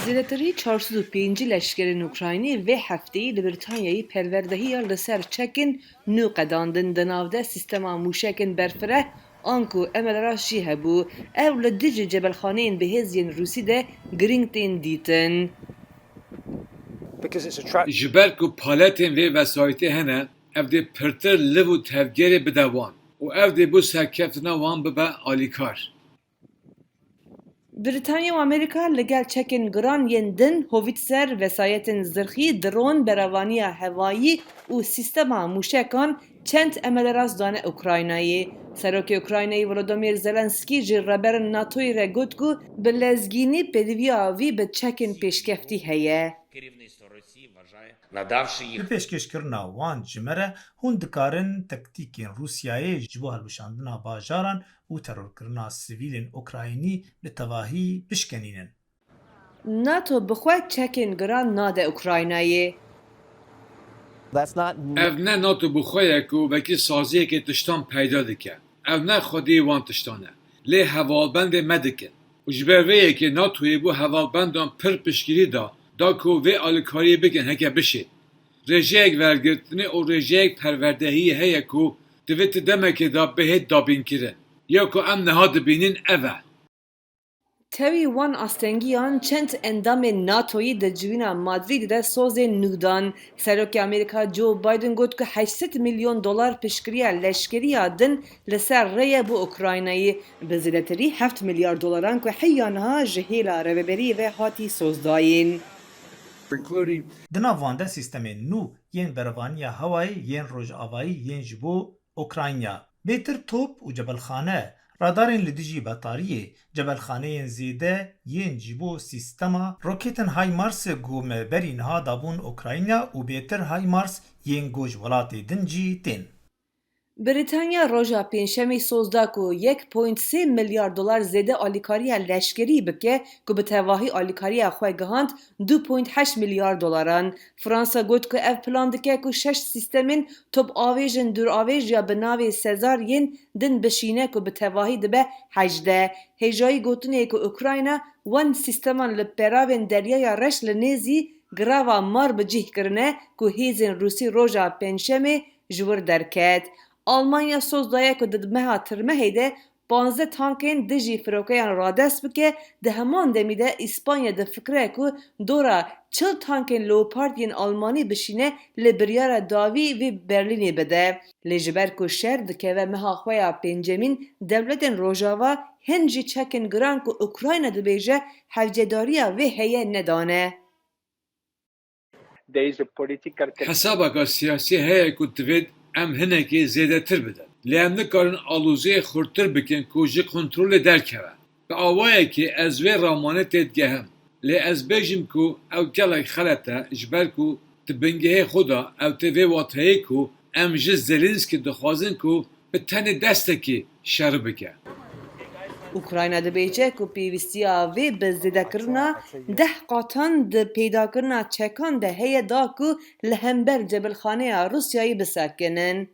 زیاتری 405 لشکرین اوکراینی و هفته‌ای لبرتانیایی پروردهی لسر چکن نو قداندن دناوده سیستما موشکن برفره آنکو امل راشی هبو او لدیج جبلخانین بهزین روسی ده گرینگتین دیتن. جبر کو پالتین و وسایتی هنه اف دی پرتر لو تفگیری بدوان و اف دی بو سرکفتنا وان ببه آلیکار. بریتانیا و امریکا لگل چکن گران یندن هویتسر وسایتن زرخی درون بروانیا هوایی و سیستما موشکان چند امل راز دانه اوکراینایی. سروک اوکراینایی ولودومیر زلنسکی جی ربر ناتوی را گوت کو بلزگینی پدویا وی به چکن پیشکفتی هیه. Li pêşkêşkirina wan ji me re hûn dikarin taktîkên Rûsyayê ji bo hilweşandina bajaran û terorkirina sivîlên Ukraynî li tevahî bişkenînin. ناتو بخواه چکن گران ناده اوکراینایی. اف نه ناتو بخواه کو وکی سازیه که تشتان پیدا دکه اف نه خودی وان تشتانه لی هوالبند مدکه و جبرویه که ناتوی بو هوالبندان پر پشگیری دا کو و آلکاری بکن هکه بشه رژیک ورگرتنی و رژیک پروردهی هیه کو دویت دمکه دا بهت دابین کره یا کو ام نها دبینین اوه تاوی وان آستنگیان چند اندام ناتویی ده جوینا مادرید ده سوز نودان. سروک امریکا جو بایدن گوت که 800 میلیون دلار پشکریه لشکری دن لسر ریه بو اوکراینایی به زیادتری 7 میلیارد دلاران که حیانها جهیلا رببری و هاتی سوزداین. Di nav wan de sîstemên nû yên berevaniya hewayê yên rojavayî yên ji bo Ukrayna. Bêtir top û cebelxane, radarên li dijî betariyê, cebelxaneyên zêde yên ji bo sîstema roketên HIMARS gomeberî niha dabûn Ukrayna û bêtir HIMARS yên goj welatê din jî tên. بریتانیا روژا پنجشنبه سوزدا کو 1.3 میلیارد دلار زیاده آلیکاریا لشکری بکه که به تواهی آلیکاریا خواه گهاند 2.8 میلیارد دلاران. فرانسا گوت که اف پلان دکه که 6 سیستمین توب آویجن دور آویج یا بناوی سزار ین دن بشینه که به تواهی دبه 18. هجایی گوتنه که اوکراینا وان سیستمان لپراوین دریای رش لنیزی گراوا مار بجیه کرنه که هیزن روسی روژا پنجشنبه جور درکت. آلمانیا سوزدایه که ددمها ترمهی ده 15 تانکین دجی فروکیان رادست بکه ده همان دمیده اسپانیا ده فکره که دورا 40 تانکین لوپاردین آلمانی بشینه لبریار داوی و برلینی بده. لجبر که شهر دکه و مها خویا پنجمین دولتین روژاوا هنجی چکن گران که اوکراین ده بیجه حوجداریا و هیه ندانه. حسابك سیاسی هيا که دوید ام هنکی زیاده تر بدن لی ام نکارن آلوزه خورتر بکن که جی کنترول درکوه به آوائه که از وی رامانه تدگهم لی از بیجم که او کلک خلطه جبر که تبنگه خدا او تیوی واته که ام جز زلنسکی دخوازن که به تن دسته که شر بکه اوکراین ده بیچه که پیوستیا و بزده کرنا 10 قاطن ده پیدا کرنا چکان ده هیه دا که لهمبر جبلخانه روسیایی بسکنن.